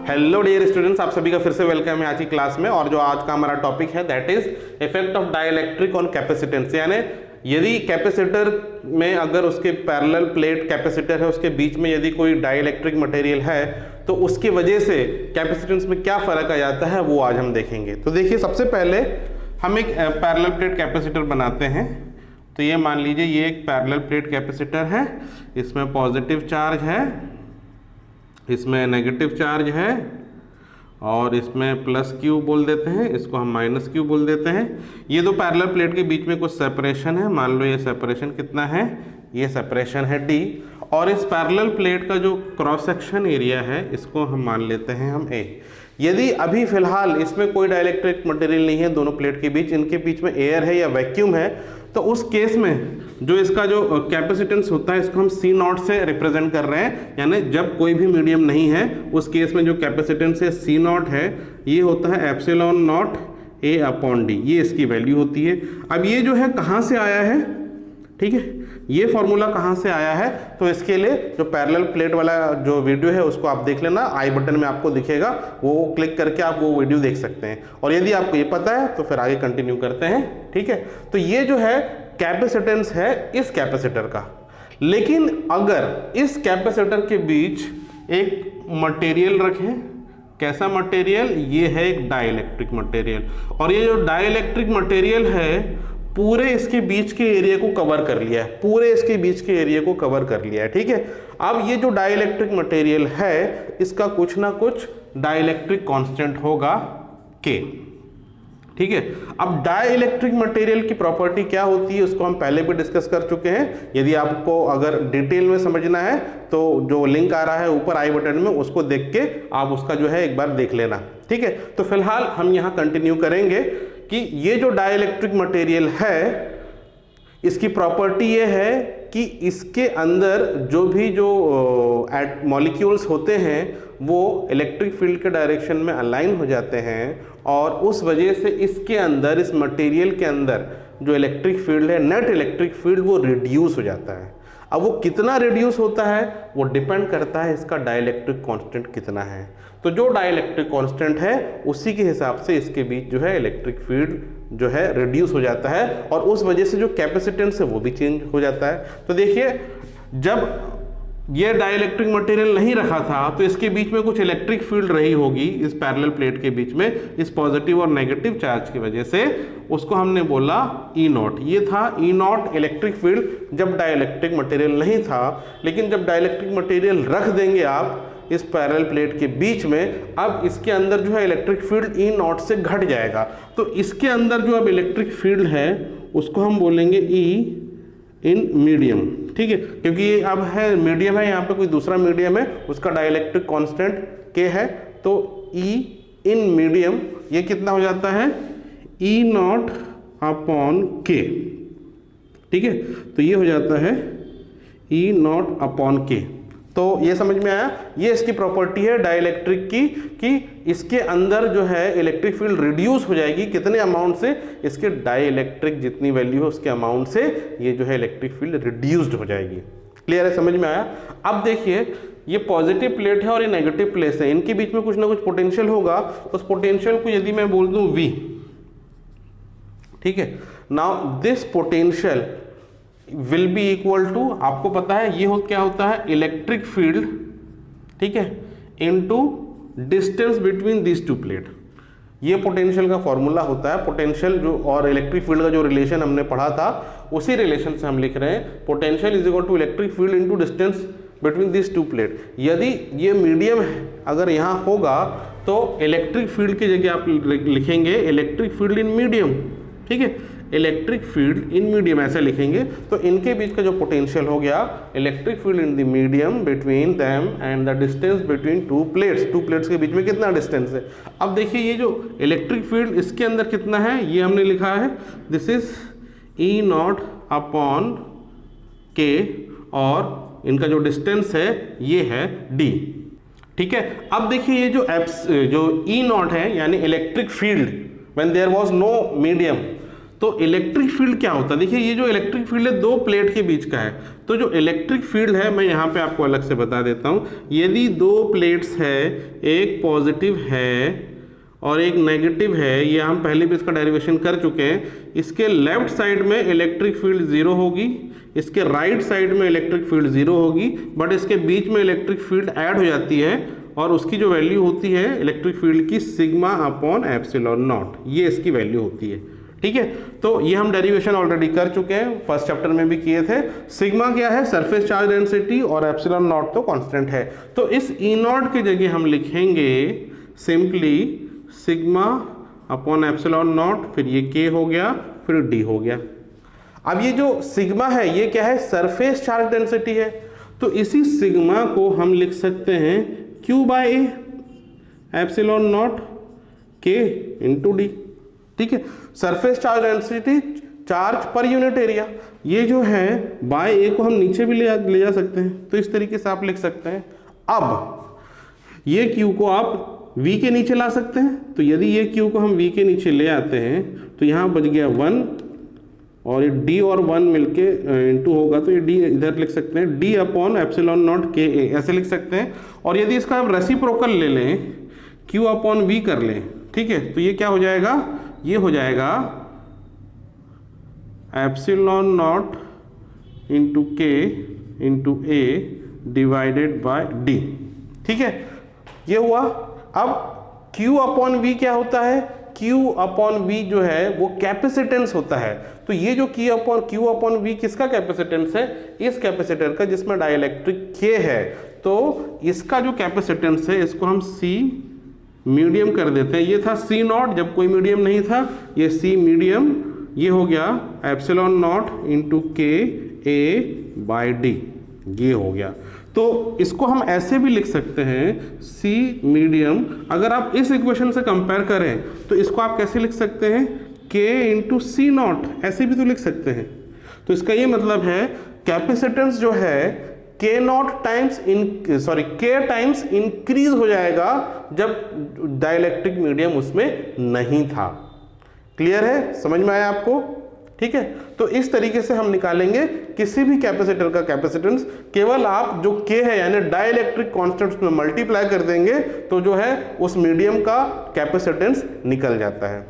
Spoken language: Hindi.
हेलो डियर स्टूडेंट्स, आप सभी का फिर से वेलकम है आज की क्लास में। और जो आज का हमारा टॉपिक है that is effect of dielectric on capacitance. यानी यदि कैपेसिटर में अगर उसके पैरेलल प्लेट कैपेसिटर है, उसके बीच में यदि कोई डाइइलेक्ट्रिक मटेरियल है तो उसकी वजह से कैपेसिटेंस में क्या फर्क आ जाता है वो आज हम देखेंगे। तो देखिए, सबसे पहले हम एक पैरेलल प्लेट कैपेसिटर बनाते हैं। तो ये मान लीजिए ये एक पैरेलल प्लेट कैपेसिटर है, इसमें पॉजिटिव चार्ज है, इसमें नेगेटिव चार्ज है और इसमें प्लस क्यू बोल देते हैं, इसको हम माइनस क्यू बोल देते हैं। ये दो पैरेलल प्लेट के बीच में कुछ सेपरेशन है, मान लो ये सेपरेशन कितना है, ये सेपरेशन है d। और इस पैरेलल प्लेट का जो क्रॉस सेक्शन एरिया है इसको हम मान लेते हैं हम a। यदि अभी फिलहाल इसमें कोई डाइइलेक्ट्रिक मटेरियल नहीं है दोनों प्लेट के बीच, इनके बीच में एयर है या वैक्यूम है, तो उस केस में जो इसका जो कैपेसिटेंस होता है इसको हम C0 से रिप्रेजेंट कर रहे हैं। यानी जब कोई भी मीडियम नहीं है उस केस में जो कैपेसिटेंस है C0 है, ये होता है epsilon not A upon D, ये इसकी वैल्यू होती है। अब ये जो है कहाँ से आया है, ठीक है, ये फॉर्मूला कहाँ से आया है, तो इसके लिए जो पैरेलल प्लेट वाला जो वीडियो है उसको आप देख लेना, आई बटन में आपको दिखेगा, वो क्लिक करके आप वो वीडियो देख सकते हैं। और यदि आपको ये पता है तो फिर आगे कंटिन्यू करते हैं, ठीक है। तो ये जो है कैपेसिटेंस है इस कैपेसिटर का। लेकिन अगर इस कैपेसिटर के बीच एक मटेरियल रखें, कैसा मटेरियल, ये है एक डाइइलेक्ट्रिक मटेरियल, और ये जो डाइइलेक्ट्रिक मटेरियल है पूरे इसके बीच के एरिया को कवर कर लिया है, पूरे इसके बीच के एरिया को कवर कर लिया है, ठीक है। अब ये जो डाइइलेक्ट्रिक मटेरियल है इसका कुछ ना कुछ डाइइलेक्ट्रिक कांस्टेंट होगा K, ठीक है। अब डाइइलेक्ट्रिक मटेरियल की प्रॉपर्टी क्या होती है उसको हम पहले भी डिस्कस कर चुके हैं। यदि आपको अगर डिटेल में समझना है तो जो लिंक आ रहा है ऊपर आई बटन में, उसको देख के आप उसका जो है एक बार देख लेना, ठीक है। तो फिलहाल हम यहाँ कंटिन्यू करेंगे कि ये जो डाइइलेक्ट्रिक मटेरियल है इसकी प्रॉपर्टी ये है कि इसके अंदर जो भी जो मॉलिक्यूल्स होते हैं वो इलेक्ट्रिक फील्ड के डायरेक्शन में अलाइन हो जाते हैं, और उस वजह से इसके अंदर, इस मटेरियल के अंदर जो इलेक्ट्रिक फील्ड है, नेट इलेक्ट्रिक फील्ड, वो रिड्यूस हो जाता है। अब वो कितना रिड्यूस होता है वो डिपेंड करता है इसका डाइइलेक्ट्रिक कांस्टेंट कितना है। तो जो डाइइलेक्ट्रिक कांस्टेंट है उसी के हिसाब से इसके बीच जो है इलेक्ट्रिक फील्ड जो है रिड्यूस हो जाता है, और उस वजह से जो कैपेसिटेंस है वो भी चेंज हो जाता है। तो देखिए, जब ये डाइइलेक्ट्रिक मटेरियल नहीं रखा था तो इसके बीच में कुछ इलेक्ट्रिक फील्ड रही होगी इस पैरेलल प्लेट के बीच में, इस पॉजिटिव और नेगेटिव चार्ज की वजह से, उसको हमने बोला E0। ये था E0 इलेक्ट्रिक फील्ड जब डाइइलेक्ट्रिक मटेरियल नहीं था। लेकिन जब डाइइलेक्ट्रिक मटेरियल रख देंगे आप इस पैरेलल प्लेट के बीच में, अब इसके अंदर जो है इलेक्ट्रिक फील्ड E0 से घट जाएगा। तो इसके अंदर जो अब इलेक्ट्रिक फील्ड है उसको हम बोलेंगे E इन मीडियम, ठीक है, क्योंकि ये अब है मीडियम है, यहाँ पे कोई दूसरा मीडियम है, उसका डाइइलेक्ट्रिक कांस्टेंट K है। तो E इन मीडियम ये कितना हो जाता है, E0 अपॉन K, ठीक है। तो ये हो जाता है E0 अपॉन K। तो ये समझ में आया, ये इसकी प्रॉपर्टी है डाइइलेक्ट्रिक की कि इसके अंदर जो है इलेक्ट्रिक फील्ड रिड्यूस हो जाएगी, कितने अमाउंट से, इसके डाइइलेक्ट्रिक जितनी वैल्यू है उसके अमाउंट से ये जो है इलेक्ट्रिक फील्ड रिड्यूस्ड हो जाएगी। क्लियर है, समझ में आया। अब देखिए, ये पॉजिटिव प्लेट है और ये नेगेटिव प्लेट है, इनके बीच में कुछ ना कुछ पोटेंशियल होगा। उस पोटेंशियल को यदि मैं बोल दूं V, ठीक है, now this potential will be equal to, आपको पता है ये क्या होता है, इलेक्ट्रिक फील्ड, ठीक है, into distance between this two plate. ये पोटेंशियल का फॉर्मूला होता है। पोटेंशियल जो और इलेक्ट्रिक फील्ड का जो रिलेशन हमने पढ़ा था उसी रिलेशन से हम लिख रहे हैं, potential is equal to electric field into distance between this two plate. यदि ये मीडियम है अगर यहाँ होगा तो इलेक्ट्रिक फील्ड की जगह आप लिखेंगे इलेक्ट्रिक फील्ड इन मीडियम, ठीक है, इलेक्ट्रिक फील्ड इन मीडियम ऐसे लिखेंगे। तो इनके बीच का जो पोटेंशियल हो गया, electric field in the medium between them and the distance between two plates के बीच में कितना डिस्टेंस है। अब देखिए, ये जो इलेक्ट्रिक फील्ड इसके अंदर कितना है ये हमने लिखा है, this is E0 upon K, और इनका जो डिस्टेंस है ये है D, ठीक है। अब देखिए, ये जो E0 है यानी electric field when there was no medium, तो इलेक्ट्रिक फील्ड क्या होता है, देखिए ये जो इलेक्ट्रिक फील्ड है दो प्लेट के बीच का है। तो जो इलेक्ट्रिक फील्ड है मैं यहाँ पे आपको अलग से बता देता हूँ। यदि दो प्लेट्स है, एक पॉजिटिव है और एक नेगेटिव है, ये हम पहले भी इसका डेरिवेशन कर चुके हैं। इसके लेफ्ट साइड में इलेक्ट्रिक फील्ड 0 होगी, इसके राइट साइड में इलेक्ट्रिक फील्ड 0 होगी, बट इसके बीच में इलेक्ट्रिक फील्ड ऐड हो जाती है और उसकी जो वैल्यू होती है इलेक्ट्रिक फील्ड की सिग्मा अपॉन एप्सिलॉन नॉट, ये इसकी वैल्यू होती है। ठीक है, तो ये हम डेरिवेशन ऑलरेडी कर चुके हैं, फर्स्ट चैप्टर में भी किए थे। सिग्मा क्या है, सरफेस चार्ज डेंसिटी, और एप्सिलॉन नॉट तो कांस्टेंट है। तो इस ई नॉट की जगह हम लिखेंगे simply sigma upon epsilon not, फिर ये के हो गया, फिर डी हो गया। अब ये जो सिग्मा है ये क्या है, सरफेस चार्ज डेंसिटी है। तो इसी सिग्मा को हम लिख सकते हैं Q by A, epsilon naught K into D. ठीक है, surface charge density charge per unit area, ये जो है बाय ए को हम नीचे भी ले जा सकते हैं, तो इस तरीके से आप लिख सकते हैं। अब ये क्यू को आप v के नीचे ला सकते हैं, तो यदि ये q को हम v के नीचे ले आते हैं तो यहाँ बच गया 1 और ये d और 1 मिलके इंटू होगा, तो ये d इधर लिख सकते हैं, d अपॉन एप्सिलॉन नॉट के ए ऐसे लिख सकते हैं। और यदि इसका हम रेसिप्रोकल ले लें, q अपॉन v कर लें, ठीक है, तो ये क्या हो जाएगा, ये हो जाएगा एप्सिलॉन नॉट इंटू के into A divided by D. ठीक है, ये हुआ। अब Q अपॉन V क्या होता है, Q अपॉन V जो है वो कैपेसिटेंस होता है। तो ये जो Q अपॉन V किसका कैपेसिटेंस है, इस कैपेसिटर का जिसमें डाइलेक्ट्रिक K है। तो इसका जो कैपेसिटेंस है इसको हम C मीडियम कर देते हैं। ये था C नॉट जब कोई मीडियम नहीं था, ये C मीडियम, ये हो गया एप्सिलॉन नॉट इंटू के ए बाय डी, ये हो गया। तो इसको हम ऐसे भी लिख सकते हैं C मीडियम। अगर आप इस इक्वेशन से कंपेयर करें तो इसको आप कैसे लिख सकते हैं, K इंटू सी नॉट, ऐसे भी तो लिख सकते हैं। तो इसका ये मतलब है कैपेसिटेंस जो है K not times K times increase हो जाएगा जब डाइलेक्ट्रिक मीडियम उसमें नहीं था। क्लियर है, समझ में आया आपको? ठीक है, तो इस तरीके से हम निकालेंगे किसी भी कैपेसिटर का कैपेसिटेंस। केवल आप जो K है यानी डाइलेक्ट्रिक कांस्टेंट्स में मल्टीप्लाई कर देंगे तो जो है उस मीडियम का कैपेसिटेंस निकल जाता है।